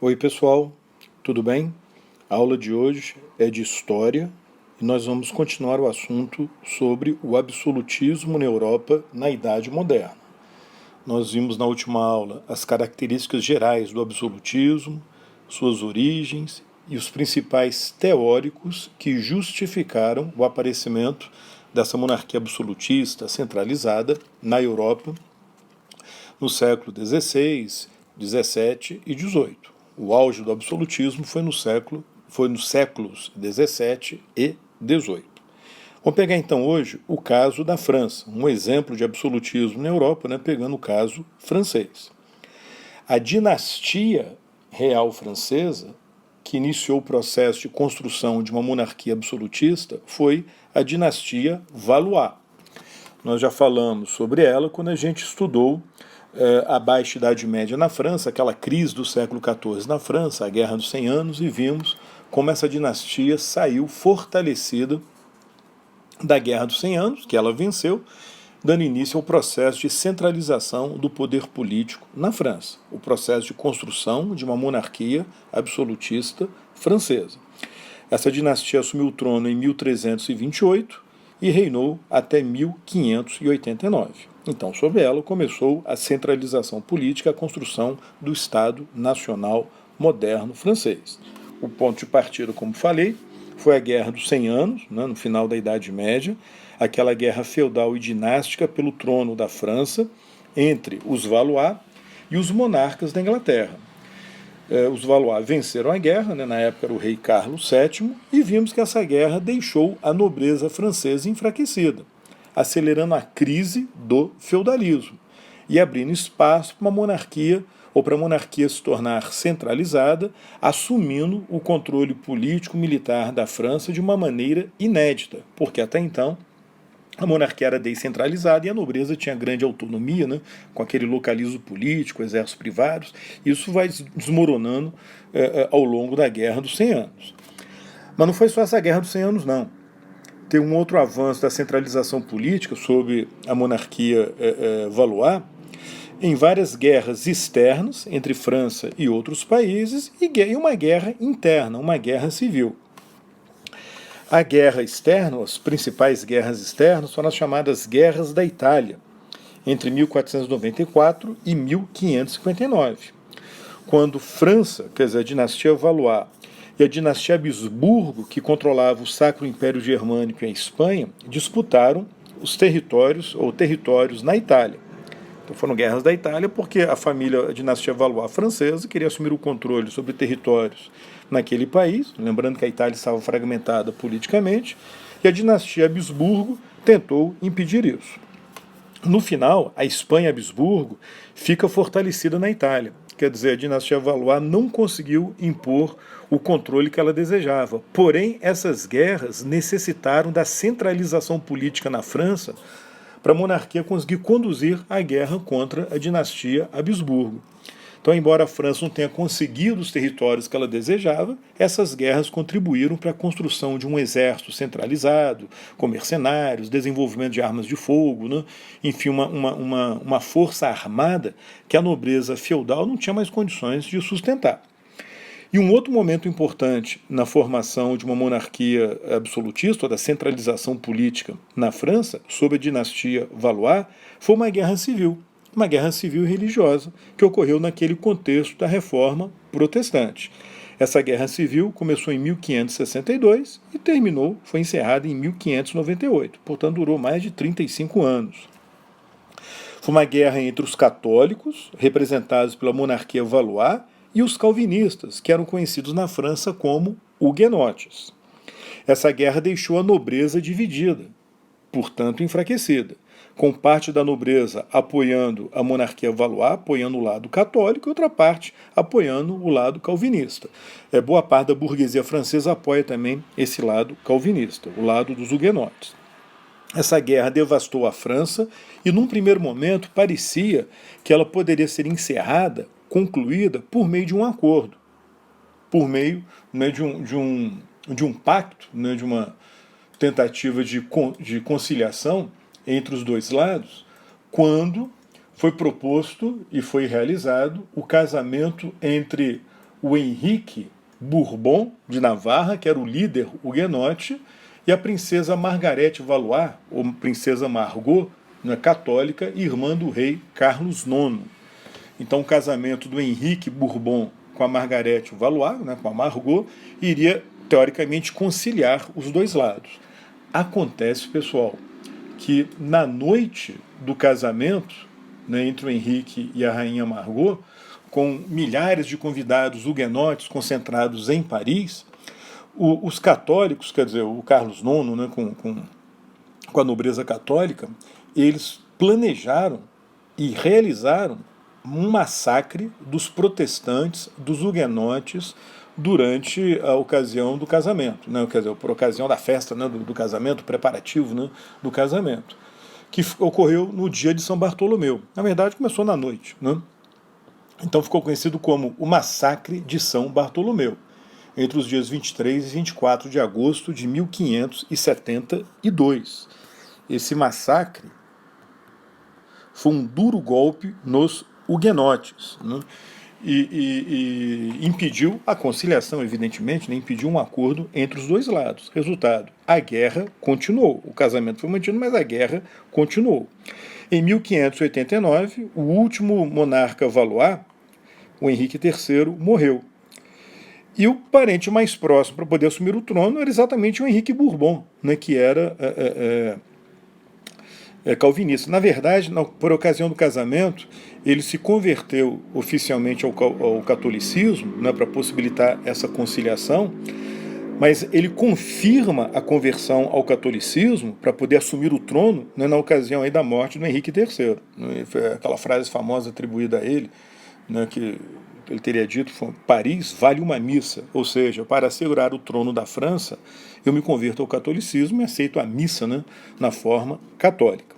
Oi pessoal, tudo bem? A aula de hoje é de História e nós vamos continuar o assunto sobre o absolutismo na Europa na Idade Moderna. Nós vimos na última aula as características gerais do absolutismo, suas origens e os principais teóricos que justificaram o aparecimento dessa monarquia absolutista centralizada na Europa no século XVI, XVII e XVIII. O auge do absolutismo foi nos séculos XVII e XVIII. Vamos pegar então hoje o caso da França, um exemplo de absolutismo na Europa, pegando o caso francês. A dinastia real francesa, que iniciou o processo de construção de uma monarquia absolutista, foi a dinastia Valois. Nós já falamos sobre ela quando a gente estudou a Baixa Idade Média na França, aquela crise do século XIV na França, a Guerra dos 100 Anos, e vimos como essa dinastia saiu fortalecida da Guerra dos 100 Anos, que ela venceu, dando início ao processo de centralização do poder político na França, o processo de construção de uma monarquia absolutista francesa. Essa dinastia assumiu o trono em 1328 e reinou até 1589. Então, sobre ela começou a centralização política, a construção do Estado Nacional Moderno francês. O ponto de partida, como falei, foi a Guerra dos 100 Anos, no final da Idade Média, aquela guerra feudal e dinástica pelo trono da França entre os Valois e os monarcas da Inglaterra. Os Valois venceram a guerra, na época era o rei Carlos VII, e vimos que essa guerra deixou a nobreza francesa enfraquecida, acelerando a crise do feudalismo e abrindo espaço para uma monarquia, ou para a monarquia se tornar centralizada, assumindo o controle político-militar da França de uma maneira inédita, porque até então a monarquia era descentralizada e a nobreza tinha grande autonomia, com aquele localismo político, exércitos privados. Isso vai desmoronando ao longo da Guerra dos 100 Anos. Mas não foi só essa Guerra dos 100 Anos, não. Tem um outro avanço da centralização política sobre a monarquia Valois em várias guerras externas entre França e outros países e uma guerra interna, uma guerra civil. A guerra externa, as principais guerras externas, foram as chamadas Guerras da Itália, entre 1494 e 1559, quando França, quer dizer, a dinastia Valois, e a dinastia Habsburgo, que controlava o Sacro Império Germânico e a Espanha, disputaram os territórios na Itália. Então foram guerras da Itália porque a dinastia Valois francesa queria assumir o controle sobre territórios naquele país, lembrando que a Itália estava fragmentada politicamente, e a dinastia Habsburgo tentou impedir isso. No final, a Espanha Habsburgo fica fortalecida na Itália. Quer dizer, a dinastia Valois não conseguiu impor o controle que ela desejava. Porém, essas guerras necessitaram da centralização política na França para a monarquia conseguir conduzir a guerra contra a dinastia Habsburgo. Então, embora a França não tenha conseguido os territórios que ela desejava, essas guerras contribuíram para a construção de um exército centralizado, com mercenários, desenvolvimento de armas de fogo, enfim, uma força armada que a nobreza feudal não tinha mais condições de sustentar. E um outro momento importante na formação de uma monarquia absolutista, ou da centralização política na França, sob a dinastia Valois, foi uma guerra civil e religiosa, que ocorreu naquele contexto da Reforma Protestante. Essa guerra civil começou em 1562 e foi encerrada em 1598, portanto durou mais de 35 anos. Foi uma guerra entre os católicos, representados pela monarquia Valois, e os calvinistas, que eram conhecidos na França como huguenotes. Essa guerra deixou a nobreza dividida, portanto enfraquecida, com parte da nobreza apoiando a monarquia Valois, apoiando o lado católico, e outra parte apoiando o lado calvinista. Boa parte da burguesia francesa apoia também esse lado calvinista, o lado dos huguenotes. Essa guerra devastou a França e, num primeiro momento, parecia que ela poderia ser encerrada, concluída, por meio de um acordo, por meio de um pacto, de uma tentativa de conciliação entre os dois lados, quando foi proposto e foi realizado o casamento entre o Henrique Bourbon de Navarra, que era o líder huguenote, e a princesa Margarete Valois, ou princesa Margot, né, católica, irmã do rei Carlos IX. Então o casamento do Henrique Bourbon com a Margarete Valois, né, com a Margot, iria, teoricamente, conciliar os dois lados. Acontece, pessoal, que na noite do casamento, né, entre o Henrique e a rainha Margot, com milhares de convidados huguenotes concentrados em Paris, os católicos, quer dizer, o Carlos IX, né, com a nobreza católica, eles planejaram e realizaram um massacre dos protestantes, dos huguenotes, durante a ocasião do casamento, né? Quer dizer, por ocasião da festa, né, do casamento, preparativo, né, do casamento, que ocorreu no dia de São Bartolomeu. Na verdade, começou na noite, né? Então ficou conhecido como o Massacre de São Bartolomeu, entre os dias 23 e 24 de agosto de 1572. Esse massacre foi um duro golpe nos huguenotes, né? E impediu a conciliação, evidentemente, né? Impediu um acordo entre os dois lados. Resultado, a guerra continuou. O casamento foi mantido, mas a guerra continuou. Em 1589, o último monarca Valois, o Henrique III, morreu. E o parente mais próximo para poder assumir o trono era exatamente o Henrique Bourbon, né, que era calvinista. Na verdade, por ocasião do casamento, ele se converteu oficialmente ao catolicismo, né, para possibilitar essa conciliação, mas ele confirma a conversão ao catolicismo para poder assumir o trono, né, na ocasião aí da morte do Henrique III. Aquela frase famosa atribuída a ele, né, que ele teria dito, Paris vale uma missa, ou seja, para assegurar o trono da França, eu me converto ao catolicismo e aceito a missa, né, na forma católica.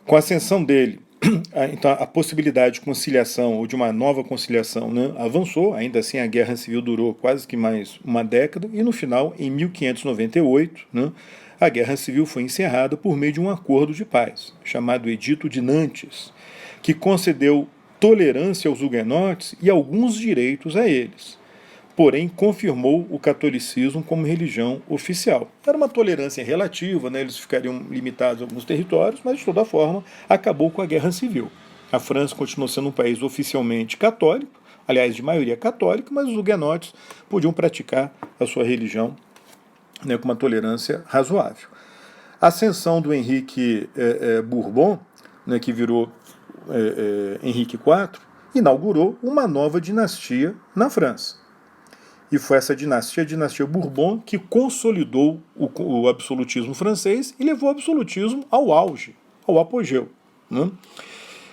Com a ascensão dele, então a possibilidade de conciliação ou de uma nova conciliação, né, avançou. Ainda assim a guerra civil durou quase que mais uma década e no final, em 1598, né, a guerra civil foi encerrada por meio de um acordo de paz, chamado Edito de Nantes, que concedeu tolerância aos huguenotes e alguns direitos a eles, porém confirmou o catolicismo como religião oficial. Era uma tolerância relativa, né? Eles ficariam limitados a alguns territórios, mas de toda forma acabou com a guerra civil. A França continuou sendo um país oficialmente católico, aliás, de maioria católica, mas os huguenotes podiam praticar a sua religião, né, com uma tolerância razoável. A ascensão do Henrique Bourbon, né, que virou Henrique IV, inaugurou uma nova dinastia na França. E foi essa dinastia, a dinastia Bourbon, que consolidou o absolutismo francês e levou o absolutismo ao auge, ao apogeu, né?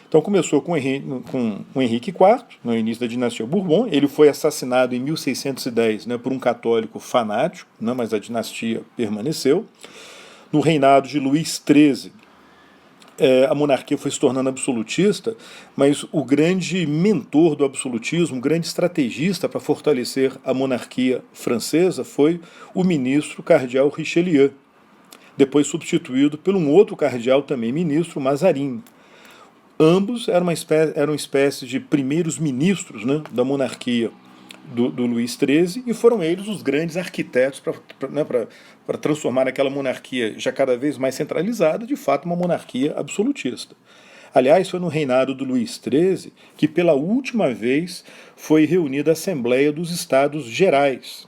Então começou com o Henrique IV, no início da dinastia Bourbon. Ele foi assassinado em 1610, né, por um católico fanático, né, mas a dinastia permaneceu. No reinado de Luís XIII, a monarquia foi se tornando absolutista, mas o grande mentor do absolutismo, o grande estrategista para fortalecer a monarquia francesa foi o ministro cardeal Richelieu, depois substituído por um outro cardeal também ministro, Mazarin. Ambos eram espécies de primeiros ministros, né, da monarquia do Luís XIII, e foram eles os grandes arquitetos para transformar aquela monarquia já cada vez mais centralizada, de fato, uma monarquia absolutista. Aliás, foi no reinado do Luís XIII que pela última vez foi reunida a Assembleia dos Estados Gerais,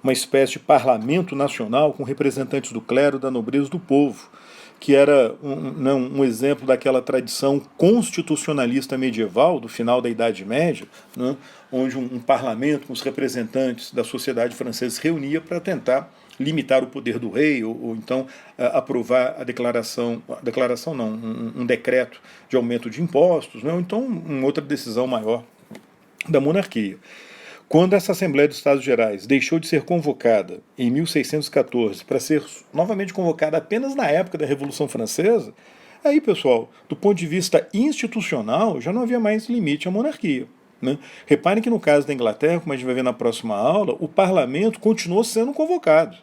uma espécie de parlamento nacional com representantes do clero, da nobreza, do povo, que era um exemplo daquela tradição constitucionalista medieval do final da Idade Média, né, onde um parlamento com os representantes da sociedade francesa se reunia para tentar limitar o poder do rei ou então aprovar um decreto de aumento de impostos, né, ou então uma outra decisão maior da monarquia. Quando essa Assembleia dos Estados Gerais deixou de ser convocada em 1614 para ser novamente convocada apenas na época da Revolução Francesa, aí, pessoal, do ponto de vista institucional, já não havia mais limite à monarquia, né? Reparem que no caso da Inglaterra, como a gente vai ver na próxima aula, o parlamento continuou sendo convocado.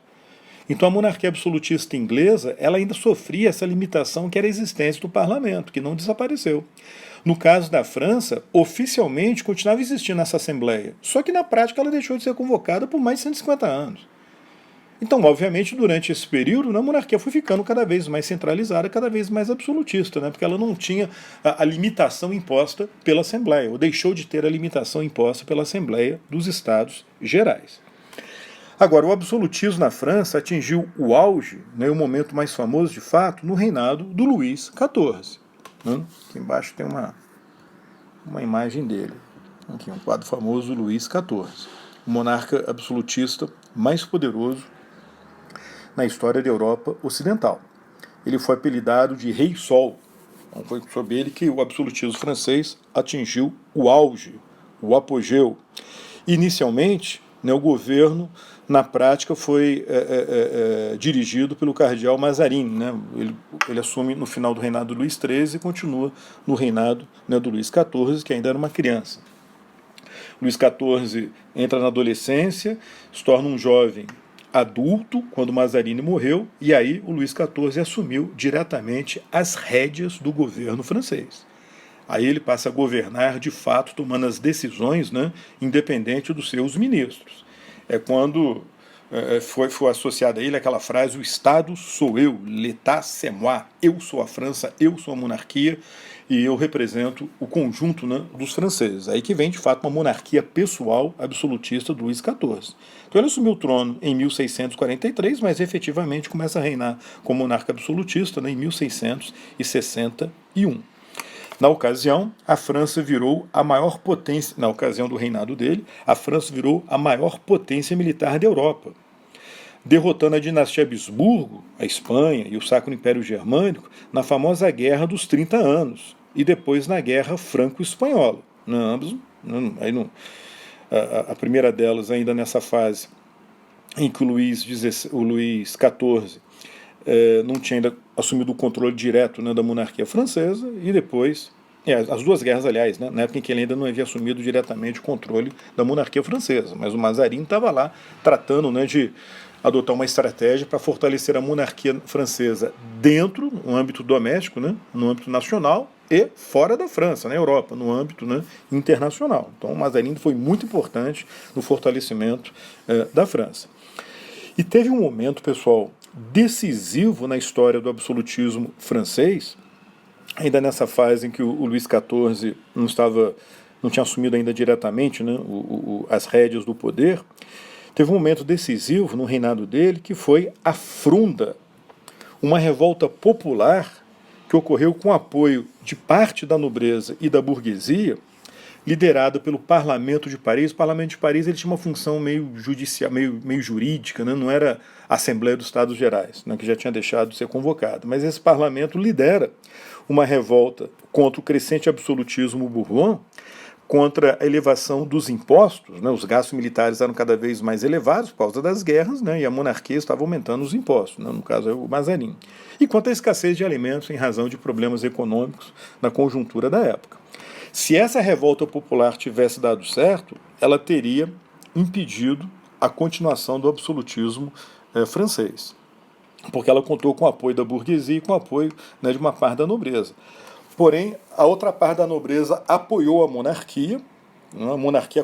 Então a monarquia absolutista inglesa ela ainda sofria essa limitação que era a existência do parlamento, que não desapareceu. No caso da França, oficialmente continuava existindo essa Assembleia, só que na prática ela deixou de ser convocada por mais de 150 anos. Então, obviamente, durante esse período, a monarquia foi ficando cada vez mais centralizada, cada vez mais absolutista, porque ela não tinha a limitação imposta pela Assembleia, ou deixou de ter a limitação imposta pela Assembleia dos Estados Gerais. Agora, o absolutismo na França atingiu o auge, o momento mais famoso de fato, no reinado do Luís XIV. Aqui embaixo tem uma imagem dele. Aqui, um quadro famoso do Luís XIV, o monarca absolutista mais poderoso na história da Europa Ocidental. Ele foi apelidado de Rei Sol. Então foi sob ele que o absolutismo francês atingiu o auge, o apogeu. Inicialmente, o governo, na prática, foi dirigido pelo cardeal Mazarin. Ele assume no final do reinado do Luís XIII e continua no reinado do Luís XIV, que ainda era uma criança. Luís XIV entra na adolescência, se torna um jovem adulto quando Mazarin morreu, e aí o Luís XIV assumiu diretamente as rédeas do governo francês. Aí ele passa a governar de fato, tomando as decisões, independente dos seus ministros. É quando foi associada a ele aquela frase: o Estado sou eu, l'état c'est moi, eu sou a França, eu sou a monarquia, e eu represento o conjunto dos franceses. Aí que vem, de fato, uma monarquia pessoal absolutista do Luís XIV. Então ele assumiu o trono em 1643, mas efetivamente começa a reinar como monarca absolutista em 1661. Na ocasião, a França virou a maior potência, na ocasião do reinado dele, a França virou a maior potência militar da Europa, derrotando a dinastia Habsburgo, a Espanha e o Sacro Império Germânico na famosa Guerra dos 30 Anos e depois na Guerra Franco-Espanhola. A primeira delas ainda nessa fase em que o Luís XIV não tinha ainda assumido o controle direto da monarquia francesa, e depois, as duas guerras, aliás, na época em que ele ainda não havia assumido diretamente o controle da monarquia francesa, mas o Mazarin estava lá tratando de adotar uma estratégia para fortalecer a monarquia francesa dentro, no âmbito doméstico, no âmbito nacional, e fora da França, na Europa, no âmbito internacional. Então o Mazarin foi muito importante no fortalecimento da França. E teve um momento, pessoal, decisivo na história do absolutismo francês, ainda nessa fase em que o Luís XIV não tinha assumido ainda diretamente as rédeas do poder. Teve um momento decisivo no reinado dele, que foi a Fronda, uma revolta popular que ocorreu com o apoio de parte da nobreza e da burguesia, liderada pelo Parlamento de Paris. O Parlamento de Paris ele tinha uma função meio judicial, meio jurídica, não era a Assembleia dos Estados Gerais, que já tinha deixado de ser convocada. Mas esse parlamento lidera uma revolta contra o crescente absolutismo Bourbon, contra a elevação dos impostos. Os gastos militares eram cada vez mais elevados por causa das guerras, e a monarquia estava aumentando os impostos, no caso é o Mazarin. E quanto à escassez de alimentos em razão de problemas econômicos na conjuntura da época. Se essa revolta popular tivesse dado certo, ela teria impedido a continuação do absolutismo francês, porque ela contou com o apoio da burguesia e com o apoio de uma parte da nobreza. Porém, a outra parte da nobreza apoiou a monarquia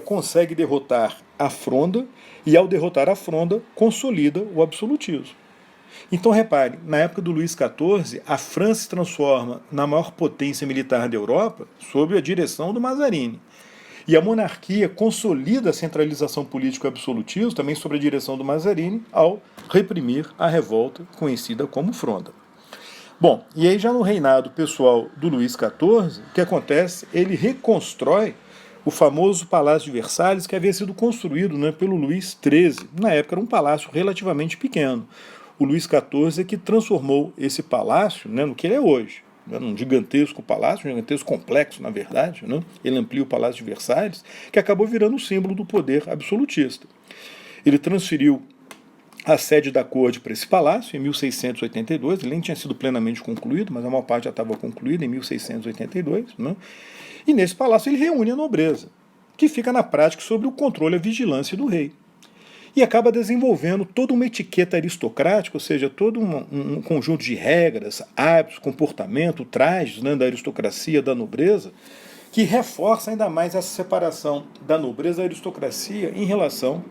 consegue derrotar a Fronda, e ao derrotar a Fronda, consolida o absolutismo. Então, repare, na época do Luís XIV, a França se transforma na maior potência militar da Europa sob a direção do Mazarin. E a monarquia consolida a centralização política absolutista também sob a direção do Mazarin ao reprimir a revolta conhecida como Fronda. Bom, e aí já no reinado pessoal do Luís XIV, o que acontece? Ele reconstrói o famoso Palácio de Versalhes, que havia sido construído pelo Luís XIII. Na época era um palácio relativamente pequeno. O Luís XIV é que transformou esse palácio no que ele é hoje. Um gigantesco palácio, um gigantesco complexo, na verdade. Ele amplia o Palácio de Versalhes, que acabou virando o símbolo do poder absolutista. Ele transferiu a sede da corte para esse palácio em 1682, ele nem tinha sido plenamente concluído, mas a maior parte já estava concluída em 1682, E nesse palácio ele reúne a nobreza, que fica na prática sob o controle e a vigilância do rei. e acaba desenvolvendo toda uma etiqueta aristocrática, ou seja, todo um conjunto de regras, hábitos, comportamento, trajes, né, da aristocracia, da nobreza, que reforça ainda mais essa separação da nobreza e da aristocracia em relação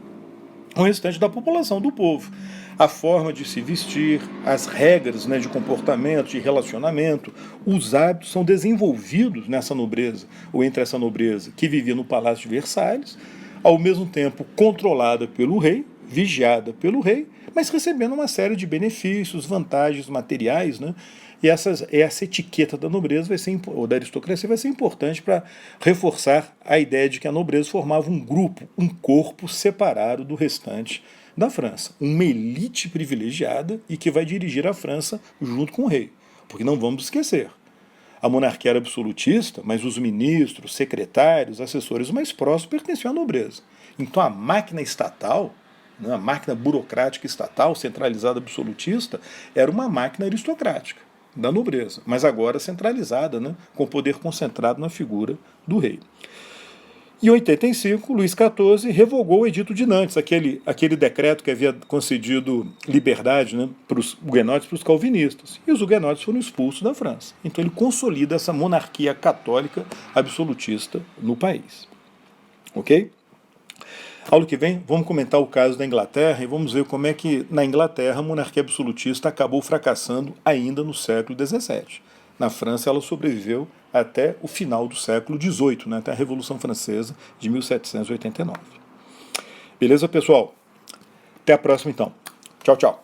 ao restante da população, do povo. A forma de se vestir, as regras, né, de comportamento, de relacionamento, os hábitos são desenvolvidos nessa nobreza, ou entre essa nobreza que vivia no Palácio de Versalhes, ao mesmo tempo controlada pelo rei, vigiada pelo rei, mas recebendo uma série de benefícios, vantagens materiais, né? E essa etiqueta da nobreza vai ser, ou da aristocracia vai ser importante para reforçar a ideia de que a nobreza formava um grupo, um corpo separado do restante da França. Uma elite privilegiada e que vai dirigir a França junto com o rei. Porque não vamos esquecer, a monarquia era absolutista, mas os ministros, secretários, assessores mais próximos pertenciam à nobreza. Então a máquina estatal, a máquina burocrática estatal, centralizada absolutista, era uma máquina aristocrática da nobreza, mas agora centralizada, né, com poder concentrado na figura do rei. Em 85, Luís XIV revogou o Edito de Nantes, aquele decreto que havia concedido liberdade, né, para os huguenotes e para os calvinistas. E os huguenotes foram expulsos da França. Então ele consolida essa monarquia católica absolutista no país. Ok? Aula que vem, vamos comentar o caso da Inglaterra e vamos ver como é que na Inglaterra a monarquia absolutista acabou fracassando ainda no século XVII. Na França ela sobreviveu até o final do século XVIII, né, até a Revolução Francesa de 1789. Beleza, pessoal? Até a próxima, então. Tchau, tchau.